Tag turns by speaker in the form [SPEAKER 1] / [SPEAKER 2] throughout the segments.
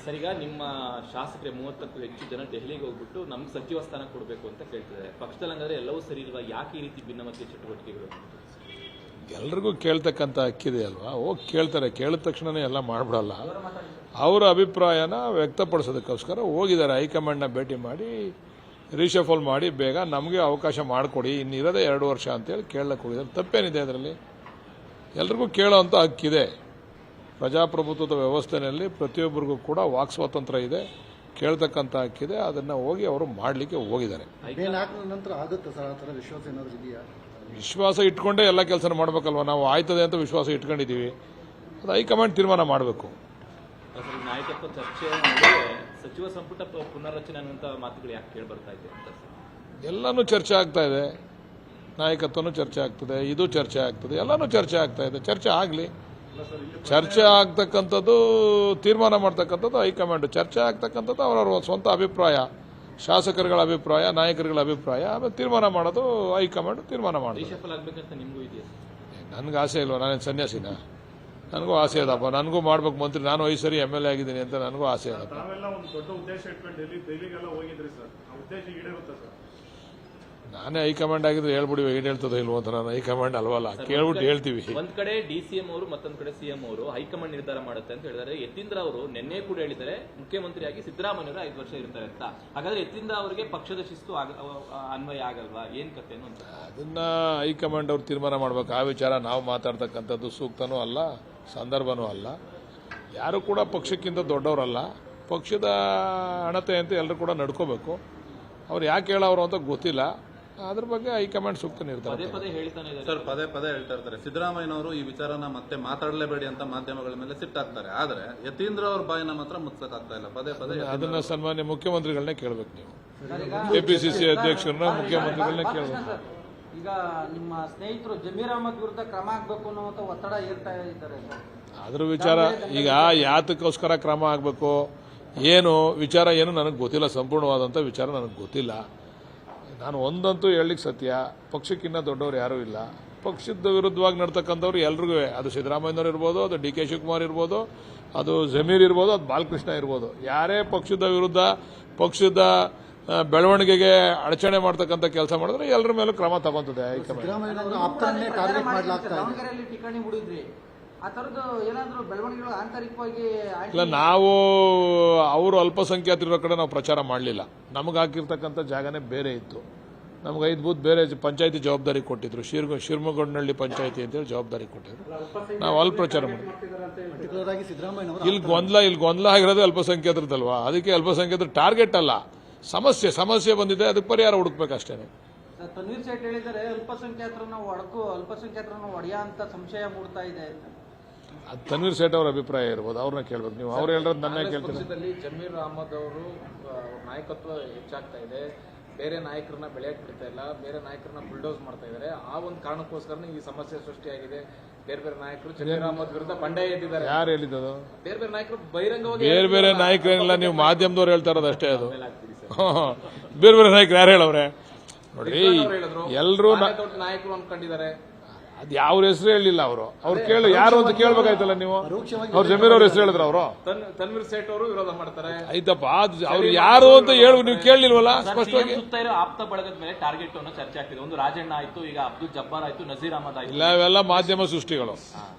[SPEAKER 1] Sir, ಈಗ ನಿಮ್ಮ ಶಾಸಕರೇ 30ಕ್ಕೂ ಹೆಚ್ಚು ಜನ ದೆಹಲಿಗೆ ಹೋಗ್ಬಿಟ್ಟು ನಮ್ಗೆ ಸಚಿವ ಸ್ಥಾನ ಕೊಡಬೇಕು ಅಂತ ಕೇಳ್ತಿದ್ದಾರೆ. ಪಕ್ಷದಲ್ಲಿ ಹಂಗಾದ್ರೆ ಎಲ್ಲವೂ ಸರಿ ಇಲ್ವಾ? ಯಾಕೆ ಈ ರೀತಿ ಭಿನ್ನಮತೀಯ ಚಟುವಟಿಕೆಗಳು?
[SPEAKER 2] ಎಲ್ರಿಗೂ ಕೇಳ್ತಕ್ಕಂಥ ಹಕ್ಕಿದೆ ಅಲ್ವಾ, ಹೋಗಿ ಕೇಳ್ತಾರೆ. ಕೇಳಿದ ತಕ್ಷಣನೇ ಎಲ್ಲ ಮಾಡ್ಬಿಡಲ್ಲ. ಅವರ ಅಭಿಪ್ರಾಯನ ವ್ಯಕ್ತಪಡಿಸೋದಕ್ಕೋಸ್ಕರ ಹೋಗಿದ್ದಾರೆ. ಹೈಕಮಾಂಡ್ನ ಭೇಟಿ ಮಾಡಿ ರೀಶಫಲ್ ಮಾಡಿ ಬೇಗ ನಮಗೆ ಅವಕಾಶ ಮಾಡಿಕೊಡಿ, ಇನ್ನಿರೋದೇ 2 ವರ್ಷ ಅಂತೇಳಿ ಕೇಳಕ್ಕೆ ಹೋಗಿದ್ದಾರೆ. ತಪ್ಪೇನಿದೆ ಅದರಲ್ಲಿ? ಎಲ್ರಿಗೂ ಕೇಳೋವಂಥ ಹಕ್ಕಿದೆ. ಪ್ರಜಾಪ್ರಭುತ್ವದ ವ್ಯವಸ್ಥೆಯಲ್ಲಿ ಪ್ರತಿಯೊಬ್ಬರಿಗೂ ಕೂಡ ವಾಕ್ ಸ್ವಾತಂತ್ರ್ಯ ಇದೆ, ಕೇಳ್ತಕ್ಕಂಥ ಹಕ್ಕಿದೆ. ಅದನ್ನು ಹೋಗಿ ಅವರು ಮಾಡಲಿಕ್ಕೆ ಹೋಗಿದ್ದಾರೆ.
[SPEAKER 3] ನಂತರ ಆಗುತ್ತೆ ಸರ್, ಆ ಥರ ವಿಶ್ವಾಸ ಏನಾದರೂ ಇದೆಯಾ?
[SPEAKER 2] ವಿಶ್ವಾಸ ಇಟ್ಕೊಂಡೇ ಎಲ್ಲ ಕೆಲಸ ಮಾಡಬೇಕಲ್ವ. ನಾವು ಆಯ್ತದೆ ಅಂತ ವಿಶ್ವಾಸ ಇಟ್ಕೊಂಡಿದ್ದೀವಿ. ಅದು ಹೈಕಮಾಂಡ್ ತೀರ್ಮಾನ ಮಾಡಬೇಕು.
[SPEAKER 1] ನಾಯಕತ್ವ ಚರ್ಚೆ ಸಚಿವ ಸಂಪುಟ ಪುನರ್ರಚನೆ ಅನ್ನುವಂಥ ಮಾತುಗಳು ಯಾಕೆ ಕೇಳಿ ಬರ್ತಾ ಇದೆ ಅಂತ?
[SPEAKER 2] ಎಲ್ಲನೂ ಚರ್ಚೆ ಆಗ್ತಾ ಇದೆ. ನಾಯಕತ್ವನೂ ಚರ್ಚೆ ಆಗ್ತದೆ, ಇದು ಚರ್ಚೆ ಆಗ್ತದೆ, ಎಲ್ಲನೂ ಚರ್ಚೆ ಆಗ್ತಾ ಇದೆ. ಚರ್ಚೆ ಆಗಲಿ. ಚರ್ಚೆ ಆಗ್ತಕ್ಕಂಥದ್ದು ತೀರ್ಮಾನ ಮಾಡ್ತಕ್ಕಂಥದ್ದು ಹೈಕಮಾಂಡ್. ಚರ್ಚೆ ಆಗ್ತಕ್ಕಂಥದ್ದು ಅವರವರ ಸ್ವಂತ ಅಭಿಪ್ರಾಯ, ಶಾಸಕರುಗಳ ಅಭಿಪ್ರಾಯ, ನಾಯಕರುಗಳ ಅಭಿಪ್ರಾಯ. ಆಮೇಲೆ ತೀರ್ಮಾನ ಮಾಡೋದು ಹೈಕಮಾಂಡ್ ತೀರ್ಮಾನ ಮಾಡೋದು.
[SPEAKER 1] ರೀಶಫಲ್ ಆಗ್ಬೇಕಂತ ನಿಮಗೂ ಇದೆಯಾ?
[SPEAKER 2] ನನಗೆ ಆಸೆ ಇಲ್ವ? ನಾನೇನು ಸನ್ಯಾಸಿನ? ನನಗೂ ಆಸೆ ಅದಪ್ಪ. ನನಗೂ ಮಾಡ್ಬೇಕು ಮಂತ್ರಿ. ನಾನು 5 ಸರಿ MLA ಆಗಿದ್ದೀನಿ ಅಂತ ನನಗೂ ಆಸೆ ಅದಪ್ಪ. ನಾನೇ ಹೈಕಮಾಂಡ್ ಆಗಿದ್ರೆ ಹೇಳ್ಬಿಡಿ ಹೇಳ್ತದೋ ಇಲ್ವೋ ಅಂತ. ನಾನು ಹೈಕಮಾಂಡ್ ಅಲ್ವಲ್ಲ, ಕೇಳ್ಬಿಟ್ಟು ಹೇಳ್ತೀವಿ.
[SPEAKER 1] ಒಂದ್ ಕಡೆ DCM ಅವರು ಮತ್ತೊಂದ್ ಕಡೆ CM ಅವರು ಹೈಕಮಾಂಡ್ ನಿರ್ಧಾರ ಮಾಡುತ್ತೆ ಅಂತ ಹೇಳಿದ್ದಾರೆ. ಯತೀಂದ್ರ ಅವರು ನಿನ್ನೆ ಕೂಡ ಹೇಳಿದ್ದಾರೆ ಮುಖ್ಯಮಂತ್ರಿಯಾಗಿ ಸಿದ್ದರಾಮಯ್ಯ 5 ವರ್ಷ ಇರ್ತಾರೆ ಅಂತ. ಹಾಗಾದ್ರೆ ಯತೀಂದ್ರ ಅವರಿಗೆ ಪಕ್ಷದ ಶಿಸ್ತು ಅನ್ವಯ ಆಗಲ್ವಾ? ಏನ್ ಕತೆ ಅಂತ
[SPEAKER 2] ಅದನ್ನ ಹೈಕಮಾಂಡ್ ಅವ್ರು ತೀರ್ಮಾನ ಮಾಡ್ಬೇಕು. ಆ ವಿಚಾರ ನಾವು ಮಾತಾಡ್ತಕ್ಕಂಥದ್ದು ಸೂಕ್ತನೂ ಅಲ್ಲ, ಸಂದರ್ಭನೂ ಅಲ್ಲ. ಯಾರು ಕೂಡ ಪಕ್ಷಕ್ಕಿಂತ ದೊಡ್ಡವರಲ್ಲ. ಪಕ್ಷದ ಹಣತೆ ಅಂತ ಎಲ್ಲರೂ ಕೂಡ ನಡ್ಕೋಬೇಕು. ಅವ್ರು ಯಾಕೆ ಹೇಳೋರು ಅಂತ ಗೊತ್ತಿಲ್ಲ. ಅದ್ರ ಬಗ್ಗೆ ಹೈಕಮಾಂಡ್ ಸೂಕ್ತ ನಿರ್ಧಾರ.
[SPEAKER 4] ಸರ್, ಪದೇ ಪದೇ ಹೇಳ್ತಾ ಇರ್ತಾರೆ ಸಿದ್ದರಾಮಯ್ಯನವರು ಈ ವಿಚಾರನ ಮತ್ತೆ ಮಾತಾಡಲೇಬೇಡಿ ಅಂತ ಮಾಧ್ಯಮಗಳ ಮೇಲೆ ಸಿಟ್ಟಾಗ್ತಾರೆ. ಆದ್ರೆ ಯತೀಂದ್ರ ಅವ್ರ ಬಾಯಿನ ಮಾತ್ರ ಮುಚ್ಚಕ್ಕಾಗ್ತಾ ಇಲ್ಲ. ಪದೇ ಪದೇ
[SPEAKER 2] ಅದನ್ನ ಸನ್ಮಾನ್ಯ ಮುಖ್ಯಮಂತ್ರಿಗಳನ್ನೇ ಕೇಳಬೇಕು. ನೀವು KPCC ಅಧ್ಯಕ್ಷರನ್ನ ಮುಖ್ಯಮಂತ್ರಿಗಳನ್ನೇ ಕೇಳಬೇಕು.
[SPEAKER 5] ಈಗ ನಿಮ್ಮ ಸ್ನೇಹಿತರು ಜಮೀರ್ ಅಹಮದ್ ವಿರುದ್ಧ ಕ್ರಮ ಆಗಬೇಕು ಅನ್ನೋ ಒತ್ತಡ ಏರ್ತಾ ಇದ್ದಾರೆ.
[SPEAKER 2] ಅದ್ರ ವಿಚಾರ ಈಗ ಯಾತಕ್ಕೋಸ್ಕರ ಕ್ರಮ ಆಗಬೇಕು, ಏನು ವಿಚಾರ ಏನು ನನಗೆ ಗೊತ್ತಿಲ್ಲ. ಸಂಪೂರ್ಣವಾದಂಥ ವಿಚಾರ ನನಗೆ ಗೊತ್ತಿಲ್ಲ. ನಾನು ಒಂದಂತೂ ಹೇಳಲಿಕ್ಕೆ ಸತ್ಯ, ಪಕ್ಷಕ್ಕಿಂತ ದೊಡ್ಡವರು ಯಾರೂ ಇಲ್ಲ. ಪಕ್ಷದ ವಿರುದ್ಧವಾಗಿ ನಡ್ತಕ್ಕಂಥವ್ರು ಎಲ್ರಿಗೂ, ಅದು ಸಿದ್ದರಾಮಯ್ಯನವ್ರು ಇರ್ಬೋದು, ಅದು DK ಶಿವಕುಮಾರ್ ಇರ್ಬೋದು, ಅದು ಜಮೀರ್ ಇರ್ಬೋದು, ಅದು ಬಾಲಕೃಷ್ಣ ಇರ್ಬೋದು. ಯಾರೇ ಪಕ್ಷದ ವಿರುದ್ಧ, ಪಕ್ಷದ ಬೆಳವಣಿಗೆಗೆ ಅಡಚಣೆ ಮಾಡ್ತಕ್ಕಂಥ ಕೆಲಸ ಮಾಡಿದ್ರೆ ಎಲ್ಲರ ಮೇಲೂ ಕ್ರಮ ತಗೊಂತದೆ ಹೈಕಮಾಂಡ್.
[SPEAKER 5] ಠಿಕಾಣಿ ಹುಡುಗ್ರಿ ಆ ಥರದ್ದು ಏನಾದರೂ ಬೆಳವಣಿಗೆಗಳು ಆಂತರಿಕವಾಗಿ
[SPEAKER 2] ಇಲ್ಲ, ನಾವು ಅವರು ಅಲ್ಪಸಂಖ್ಯಾತರಿರೋ ಕಡೆ ನಾವು ಪ್ರಚಾರ ಮಾಡಲಿಲ್ಲ. ನಮಗೆ ಹಾಕಿರ್ತಕ್ಕಂಥ ಜಾಗನೇ ಬೇರೆ ಇತ್ತು. ನಮ್ಗೆ 5 ಬೂತ್ ಬೇರೆ ಪಂಚಾಯತಿ ಜವಾಬ್ದಾರಿ ಕೊಟ್ಟಿದ್ರು. ಶಿರ್ಮಗೊಂಡನಹಳ್ಳಿ ಪಂಚಾಯತಿ ಅಂತೇಳಿ ಜವಾಬ್ದಾರಿ ಕೊಟ್ಟಿದ್ರು. ನಾವು ಅಲ್ಲಿ ಪ್ರಚಾರ ಮಾಡಿದ್ವಿ. ಇಲ್ಲಿ ಗೊಂದಲ ಆಗಿರೋದೇ ಅಲ್ಪಸಂಖ್ಯಾತರದಲ್ವಾ. ಅದಕ್ಕೆ ಅಲ್ಪಸಂಖ್ಯಾತರ ಟಾರ್ಗೆಟ್ ಅಲ್ಲ, ಸಮಸ್ಯೆ ಬಂದಿದೆ, ಅದಕ್ಕೆ ಪರಿಹಾರ ಹುಡುಕ್ಬೇಕಷ್ಟೇ.
[SPEAKER 5] ತನ್ವೀರ್ ಸೇಠ್ ಹೇಳಿದರೆ ಅಲ್ಪಸಂಖ್ಯಾತರನ್ನು ಒಡೆಯ ಅಂತ ಸಂಶಯ ಮೂಡ್ತಾ ಇದೆ.
[SPEAKER 2] ಅದು ತನ್ವೀರ್ ಸೇಠ್ ಅವರ ಅಭಿಪ್ರಾಯ ಇರ್ಬೋದು, ಅವ್ರನ್ನ ಕೇಳ್ಬೇಕು ನೀವು. ಅವ್ರು ಹೇಳಿರೋದು ನನ್ನ ಕೇಳ್ತಾರೆ.
[SPEAKER 6] ಪಕ್ಷದಲ್ಲಿ ಜಮೀರ್ ಅಹಮದ್ ಅವರು ನಾಯಕತ್ವ ಹೆಚ್ಚಾಗ್ತಾ ಇದೆ, ಬೇರೆ ನಾಯಕರನ್ನ ಬೆಳೆಯಕ್ಕೆ ಬಿಡ್ತಾ ಇಲ್ಲ, ಬೇರೆ ನಾಯಕರನ್ನ ಬುಲ್ಡೋಸ್ ಮಾಡ್ತಾ ಇದ್ದಾರೆ. ಆ ಒಂದು ಕಾರಣಕ್ಕೋಸ್ಕರ ಈ ಸಮಸ್ಯೆ ಸೃಷ್ಟಿಯಾಗಿದೆ. ಬೇರೆ ನಾಯಕರು ಜಮೀರ್ ಅಹಮದ್ ವಿರುದ್ಧ ಬಂಡಾಯ ಎದ್ದಿದ್ದಾರೆ.
[SPEAKER 2] ಯಾರು ಹೇಳಿದ್ದು?
[SPEAKER 6] ಬೇರೆ ನಾಯಕರು ಬಹಿರಂಗವಾಗಿ.
[SPEAKER 2] ಬೇರೆ ನಾಯಕರೇನಿಲ್ಲ, ನೀವು ಮಾಧ್ಯಮದವ್ರು ಹೇಳ್ತಾ ಇರೋದು ಅಷ್ಟೇ. ಅದು ಬೇರೆ ನಾಯಕರು ಯಾರು ಹೇಳವ್ರೆ ನೋಡ್ರಿ. ಎಲ್ಲರೂ
[SPEAKER 6] ನಾಯಕರು ಅನ್ಕೊಂಡಿದ್ದಾರೆ.
[SPEAKER 2] ಅದು ಯಾವ ಹೆಸರು ಹೇಳಿಲ್ಲ. ಅವ್ರು ಕೇಳಿ ಯಾರು ಅಂತ ಕೇಳ್ಬೇಕಾಯ್ತಲ್ಲ ನೀವು. ಅವ್ರು ಜಮೀರ್ ಅವ್ರ ಹೆಸರು ಹೇಳಿದ್ರು. ಅವರು
[SPEAKER 6] ತನ್ವೀರ್ ಸೇಠ್ ಅವರು ವಿರೋಧ ಮಾಡ್ತಾರೆ.
[SPEAKER 2] ಆಯ್ತಪ್ಪ, ಅವ್ರು ಯಾರು ಅಂತ ಹೇಳಿ ನೀವು ಕೇಳಲಿಲ್ವಲ್ಲ ಸ್ಪಷ್ಟವಾಗಿ.
[SPEAKER 1] ಸುತ್ತ ಇರೋ ಆಪ್ತ ಬಳಗದ ಮೇಲೆ ಟಾರ್ಗೆಟ್ ಅನ್ನೋ ಚರ್ಚೆ ಆಗ್ತಿದೆ. ಒಂದು ರಾಜಣ್ಣ ಆಯ್ತು, ಈಗ ಅಬ್ದುಲ್ ಜಬ್ಬಾರ್ ಆಯ್ತು, ನಜೀರ್ ಅಹಮದ್ ಆಯ್ತು.
[SPEAKER 2] ಇಲ್ಲ, ಇವೆಲ್ಲ ಮಾಧ್ಯಮ ಸೃಷ್ಟಿಗಳು.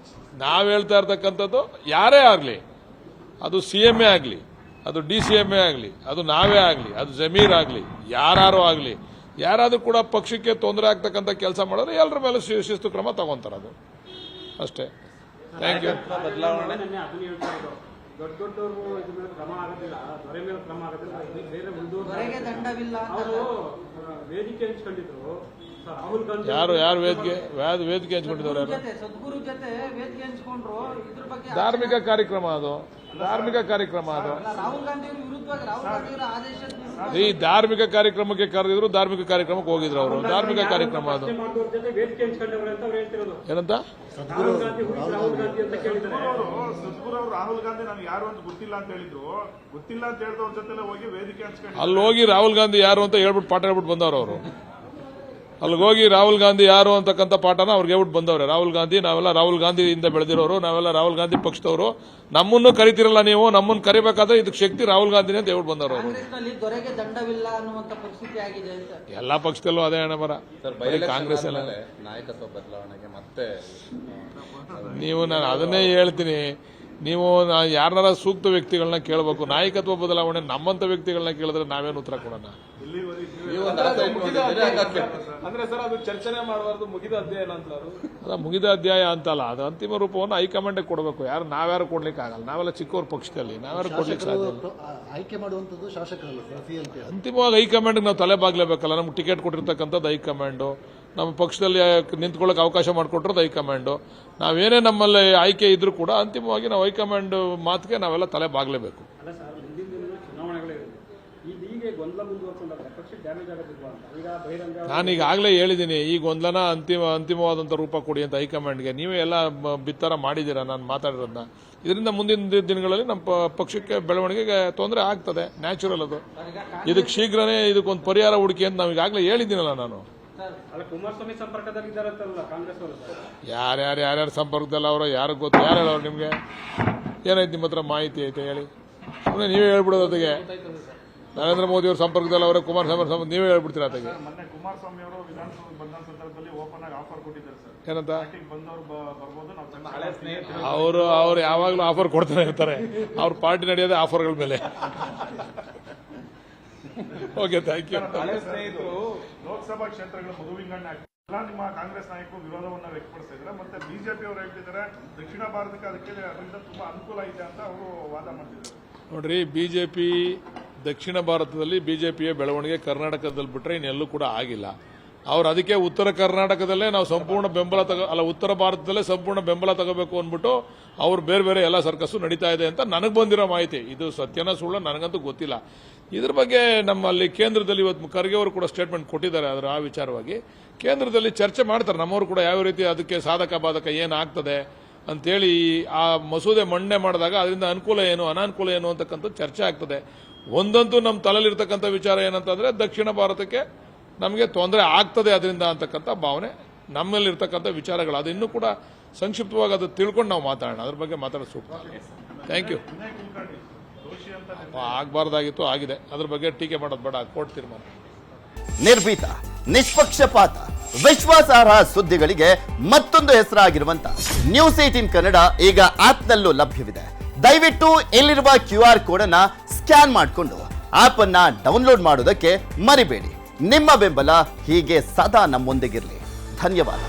[SPEAKER 2] ನಾವ್ ಹೇಳ್ತಾ ಇರ್ತಕ್ಕಂಥದ್ದು ಯಾರೇ ಆಗ್ಲಿ, ಅದು CM ಆಗ್ಲಿ, ಅದು DCM ಆಗ್ಲಿ, ಅದು ನಾವೇ ಆಗ್ಲಿ, ಅದು ಜಮೀರ್ ಆಗ್ಲಿ, ಯಾರು ಆಗ್ಲಿ, ಯಾರಾದ್ರೂ ಕೂಡ ಪಕ್ಷಕ್ಕೆ ತೊಂದರೆ ಆಗ್ತಕ್ಕಂಥ ಕೆಲಸ ಮಾಡಿದ್ರೆ ಎಲ್ಲರ ಮೇಲೆ ಶಿಸ್ತು ಕ್ರಮ ತಗೊಂತಾರೆ. ಅದು ಅಷ್ಟೇ. Thank you. ಯಾರು ವೇದಿಕೆ ಹಂಚ್ಕೊಂಡಿದ್ದವ್ರು? ಧಾರ್ಮಿಕ ಕಾರ್ಯಕ್ರಮ ಅದು. ಈ ಧಾರ್ಮಿಕ ಕಾರ್ಯಕ್ರಮಕ್ಕೆ ಕರೆದಿದ್ರು, ಧಾರ್ಮಿಕ ಕಾರ್ಯಕ್ರಮಕ್ಕೆ ಹೋಗಿದ್ರು ಅವರು. ಧಾರ್ಮಿಕ ಕಾರ್ಯಕ್ರಮ ಅದು. ಏನಂತ
[SPEAKER 7] ರಾಹುಲ್ ಗಾಂಧಿ ನನಗೆ ಯಾರು ಅಂತ ಗೊತ್ತಿಲ್ಲ ಅಂತ ಹೇಳಿದ್ರು. ಗೊತ್ತಿಲ್ಲ ಅಂತ ಹೇಳಿದವ್ರ ಜೊತೆ ಹೋಗಿ ವೇದಿಕೆ ಹಂಚ್ಕೊಂಡು
[SPEAKER 2] ಅಲ್ಲಿ ಹೋಗಿ ರಾಹುಲ್ ಗಾಂಧಿ ಯಾರು ಅಂತ ಹೇಳ್ಬಿಟ್ಟು ಪಾಠ ಹೇಳ್ಬಿಟ್ಟು ಬಂದವರು ಅವರು. ಅಲ್ಲಿಗೆ ಹೋಗಿ ರಾಹುಲ್ ಗಾಂಧಿ ಯಾರು ಅಂತಕ್ಕಂಥ ಪಾಠನ ಅವ್ರಿಗೆ ಹೇಳ್ಬಿಟ್ಟು ಬಂದವ್ರೆ. ರಾಹುಲ್ ಗಾಂಧಿ, ನಾವೆಲ್ಲ ರಾಹುಲ್ ಗಾಂಧಿಯಿಂದ ಬೆಳೆದಿರೋರು, ನಾವೆಲ್ಲ ರಾಹುಲ್ ಗಾಂಧಿ ಪಕ್ಷದವರು, ನಮ್ಮನ್ನು ಕರಿತಿರಲ್ಲ ನೀವು, ನಮ್ಮನ್ನು ಕರಿಬೇಕಾದ್ರೆ ಇದಕ್ಕೆ ಶಕ್ತಿ ರಾಹುಲ್ ಗಾಂಧಿನೇ ಅಂತ ಹೇಳ್ಬಿಟ್ಟು ಬಂದವರು.
[SPEAKER 5] ಕಾಂಗ್ರೆಸ್ನಲ್ಲಿ ದೊರೆಗೆ ದಂಡವಿಲ್ಲ ಅನ್ನುವಂತ ಪರಿಸ್ಥಿತಿ ಆಗಿದೆ ಅಂತ.
[SPEAKER 2] ಎಲ್ಲಾ ಪಕ್ಷದಲ್ಲೂ ಅದೇ ಹಣ ಬರ. ಕಾಂಗ್ರೆಸ್ ಎಲ್ಲ
[SPEAKER 4] ನಾಯಕತ್ವ ಬದಲಾವಣೆಗೆ ಮತ್ತೆ
[SPEAKER 2] ನೀವು, ನಾನು ಅದನ್ನೇ ಹೇಳ್ತೀನಿ, ನೀವು ಯಾರನ್ನಾರ ಸೂಕ್ತ ವ್ಯಕ್ತಿಗಳನ್ನ ಕೇಳಬೇಕು. ನಾಯಕತ್ವ ಬದಲಾವಣೆ ನಮ್ಮಂತ ವ್ಯಕ್ತಿಗಳನ್ನ ಕೇಳಿದ್ರೆ ನಾವೇನು ಉತ್ತರ ಕೊಡೋಣ?
[SPEAKER 6] ಅಂದ್ರೆ ಸರ್ ಅದು ಚರ್ಚನೆ ಮಾಡಬಾರ್ದು, ಮುಗಿದ ಅಧ್ಯಾಯ ಅಂತಲ್ಲ.
[SPEAKER 2] ಅಲ್ಲ, ಮುಗಿದ ಅಧ್ಯಾಯ ಅಂತಲ್ಲ, ಅದು ಅಂತಿಮ ರೂಪವನ್ನು ಹೈಕಮಾಂಡ್ ಕೊಡಬೇಕು. ನಾವ್ಯಾರು ಕೊಡ್ಲಿಕ್ಕೆ ಆಗಲ್ಲ, ನಾವೆಲ್ಲ ಚಿಕ್ಕವ್ರ ಪಕ್ಷದಲ್ಲಿ, ನಾವ್ಯಾರು ಕೊಡ್ಲಿಕ್ಕೆ ಸಾಧ್ಯ ಇಲ್ಲ.
[SPEAKER 3] ಆಯ್ಕೆ ಮಾಡುವಂಥದ್ದು ಶಾಸಕರಲ್ಲ ಸರ್, CLP.
[SPEAKER 2] ಅಂತಿಮವಾಗಿ ಹೈಕಮಾಂಡ್ ನಾವು ತಲೆ ಬಾಗ್ಲೇಬೇಕಲ್ಲ. ನಮ್ಗೆ ಟಿಕೆಟ್ ಕೊಟ್ಟಿರ್ತಕ್ಕಂಥದ್ದು ಹೈಕಮಾಂಡು, ನಮ್ಮ ಪಕ್ಷದಲ್ಲಿ ನಿಂತ್ಕೊಳ್ಳೋಕೆ ಅವಕಾಶ ಮಾಡಿಕೊಟ್ಟಿರೋದು ಹೈಕಮಾಂಡು. ನಾವೇನೇ ನಮ್ಮಲ್ಲಿ ಆಯ್ಕೆ ಇದ್ರೂ ಕೂಡ ಅಂತಿಮವಾಗಿ ನಾವು ಹೈಕಮಾಂಡ್ ಮಾತಿಗೆ ನಾವೆಲ್ಲ ತಲೆ ಬಾಗ್ಲೇಬೇಕು. ನಾನು ಈಗಾಗಲೇ ಹೇಳಿದ್ದೀನಿ, ಈ ಗೊಂದಲನ ಅಂತಿಮವಾದಂಥ ರೂಪ ಕೊಡಿ ಅಂತ ಹೈಕಮಾಂಡ್ಗೆ. ನೀವೇ ಎಲ್ಲ ಬಿತ್ತರ ಮಾಡಿದ್ದೀರಾ ನಾನು ಮಾತಾಡಿರೋದನ್ನ. ಇದರಿಂದ ಮುಂದಿನ ದಿನಗಳಲ್ಲಿ ನಮ್ಮ ಪಕ್ಷಕ್ಕೆ ಬೆಳವಣಿಗೆಗೆ ತೊಂದರೆ ಆಗ್ತದೆ, ನ್ಯಾಚುರಲ್ ಅದು. ಇದಕ್ಕೆ ಶೀಘ್ರನೇ ಇದಕ್ಕೊಂದು ಪರಿಹಾರ ಹುಡುಕಿ ಅಂತ ನಾವು ಈಗಾಗಲೇ ಹೇಳಿದ್ದೀನಲ್ಲ ನಾನು.
[SPEAKER 5] ಕುಮಾರಸ್ವಾಮಿ ಸಂಪರ್ಕದಲ್ಲಿ ಇದ್ದಾರಂತಲ್ಲ ಕಾಂಗ್ರೆಸ್ ಅವರು?
[SPEAKER 2] ಯಾರ್ಯಾರ ಸಂಪರ್ಕದಲ್ಲಿ ಅವರ ಯಾರಿಗೆ ಗೊತ್ತು? ಯಾರು ಹೇಳೋರು ನಿಮಗೆ? ಏನಾಯ್ತು ನಿಮ್ಮ ಹತ್ರ ಮಾಹಿತಿ ಐತೆ ಹೇಳಿ? ಸುಮ್ಮನೆ ನೀವೇ ಹೇಳ್ಬಿಡೋದು ಅದಕ್ಕೆ. ನರೇಂದ್ರ ಮೋದಿ ಅವ್ರ ಸಂಪರ್ಕದಲ್ಲಿ ಅವರ ಕುಮಾರಸ್ವಾಮಿ ನೀವೇ ಹೇಳ್ಬಿಡ್ತೀರಾ ಅದಕ್ಕೆ?
[SPEAKER 7] ಮೊನ್ನೆ ಕುಮಾರಸ್ವಾಮಿ ಅವರು ವಿಧಾನಸೌಧ ಬಂದ ಸಂದರ್ಭದಲ್ಲಿ ಓಪನ್ ಆಗಿ ಆಫರ್ ಕೊಟ್ಟಿದ್ದಾರೆ ಸರ್,
[SPEAKER 2] ಏನಂತ?
[SPEAKER 7] ಬಂದವರು ಬರ್ಬೋದು, ನಾವು
[SPEAKER 2] ಅವರು ಯಾವಾಗಲೂ ಆಫರ್ ಕೊಡ್ತಾನೆ ಇರ್ತಾರೆ. ಅವ್ರ ಪಾರ್ಟಿ ನಡೆಯೋದೇ ಆಫರ್ಗಳ ಮೇಲೆ. Okay, thank you.
[SPEAKER 7] ಲೋಕಸಭಾ ಕ್ಷೇತ್ರಗಳ ಮಧುವಿಂಗಣ್ಣ ನಿಮ್ಮ ಕಾಂಗ್ರೆಸ್ ನಾಯಕರು ವಿರೋಧವನ್ನ ವ್ಯಕ್ತಪಡಿಸ್ತಾ ಇದ್ದಾರೆ. ಮತ್ತೆ ಬಿಜೆಪಿ ಅವರು ಹೇಳ್ತಿದ್ದಾರೆ ದಕ್ಷಿಣ ಭಾರತಕ್ಕೆ ಅದರಿಂದ ತುಂಬಾ ಅನುಕೂಲ ಇದೆ ಅಂತ ಅವರು ವಾದ ಮಾಡ್ತಿದ್ದಾರೆ.
[SPEAKER 2] ನೋಡ್ರಿ, ಬಿಜೆಪಿ ದಕ್ಷಿಣ ಭಾರತದಲ್ಲಿ ಬಿಜೆಪಿಯ ಬೆಳವಣಿಗೆ ಕರ್ನಾಟಕದಲ್ಲಿ ಬಿಟ್ಟರೆ ಇನ್ನೆಲ್ಲೂ ಕೂಡ ಆಗಿಲ್ಲ. ಅವ್ರು ಅದಕ್ಕೆ ಉತ್ತರ ಕರ್ನಾಟಕದಲ್ಲೇ ನಾವು ಸಂಪೂರ್ಣ ಬೆಂಬಲ ಉತ್ತರ ಭಾರತದಲ್ಲೇ ಸಂಪೂರ್ಣ ಬೆಂಬಲ ತಗೋಬೇಕು ಅಂದ್ಬಿಟ್ಟು ಅವ್ರು ಬೇರೆ ಎಲ್ಲ ಸರ್ಕಸ್ಸು ನಡೀತಾ ಇದೆ ಅಂತ ನನಗೆ ಬಂದಿರೋ ಮಾಹಿತಿ. ಇದು ಸತ್ಯನ ಸುಳ್ಳ ನನಗಂತೂ ಗೊತ್ತಿಲ್ಲ. ಇದ್ರ ಬಗ್ಗೆ ನಮ್ಮಲ್ಲಿ ಕೇಂದ್ರದಲ್ಲಿ ಇವತ್ತು ಖರ್ಗೆ ಅವರು ಕೂಡ ಸ್ಟೇಟ್ಮೆಂಟ್ ಕೊಟ್ಟಿದ್ದಾರೆ. ಅದರ ಆ ವಿಚಾರವಾಗಿ ಕೇಂದ್ರದಲ್ಲಿ ಚರ್ಚೆ ಮಾಡ್ತಾರೆ. ನಮ್ಮವರು ಕೂಡ ಯಾವ ರೀತಿ ಅದಕ್ಕೆ ಸಾಧಕ ಬಾಧಕ ಏನಾಗ್ತದೆ ಅಂತೇಳಿ ಆ ಮಸೂದೆ ಮಂಡನೆ ಮಾಡಿದಾಗ ಅದರಿಂದ ಅನುಕೂಲ ಏನು ಅನಾನುಕೂಲ ಏನು ಅಂತಕ್ಕಂಥ ಚರ್ಚೆ ಆಗ್ತದೆ. ಒಂದಂತೂ ನಮ್ಮ ತಲೆಯಲ್ಲಿರ್ತಕ್ಕಂಥ ವಿಚಾರ ಏನಂತಂದ್ರೆ ದಕ್ಷಿಣ ಭಾರತಕ್ಕೆ ನಮಗೆ ತೊಂದರೆ ಆಗ್ತದೆ ಅದರಿಂದ ಅಂತಕ್ಕಂಥ ಭಾವನೆ ನಮ್ಮಲ್ಲಿರ್ತಕ್ಕಂಥ ವಿಚಾರಗಳು. ಅದು ಇನ್ನೂ ಕೂಡ ಸಂಕ್ಷಿಪ್ತವಾಗಿ ಅದು ತಿಳ್ಕೊಂಡು ನಾವು ಮಾತಾಡೋಣ, ಅದ್ರ ಬಗ್ಗೆ ಮಾತಾಡೋದು ಸೂಕ್ತ. Thank you. ಆಗಬಾರ್ದಾಗಿತ್ತು, ಆಗಿದೆ. ಅದ್ರ ಬಗ್ಗೆ ಟೀಕೆ ಮಾಡೋದು ಬೇಡ, ಕೋರ್ಟ್ ತೀರ್ಮಾನ.
[SPEAKER 8] ನಿರ್ಭೀತ, ನಿಷ್ಪಕ್ಷಪಾತ, ವಿಶ್ವಾಸಾರ್ಹ ಸುದ್ದಿಗಳಿಗೆ ಮತ್ತೊಂದು ಹೆಸರಾಗಿರುವಂತ ನ್ಯೂಸ್ 18 ಕನ್ನಡ ಈಗ ಆಪ್ನಲ್ಲೂ ಲಭ್ಯವಿದೆ. ದಯವಿಟ್ಟು ಇಲ್ಲಿರುವ QR ಕೋಡ್ ಅನ್ನ ಸ್ಕ್ಯಾನ್ ಮಾಡಿಕೊಂಡು ಆಪ್ ಅನ್ನ ಡೌನ್ಲೋಡ್ ಮಾಡೋದಕ್ಕೆ ಮರಿಬೇಡಿ. ನಿಮ್ಮ ಬೆಂಬಲ ಹೀಗೆ ಸದಾ ನಮ್ಮೊಂದಿಗಿರಲಿ. ಧನ್ಯವಾದ.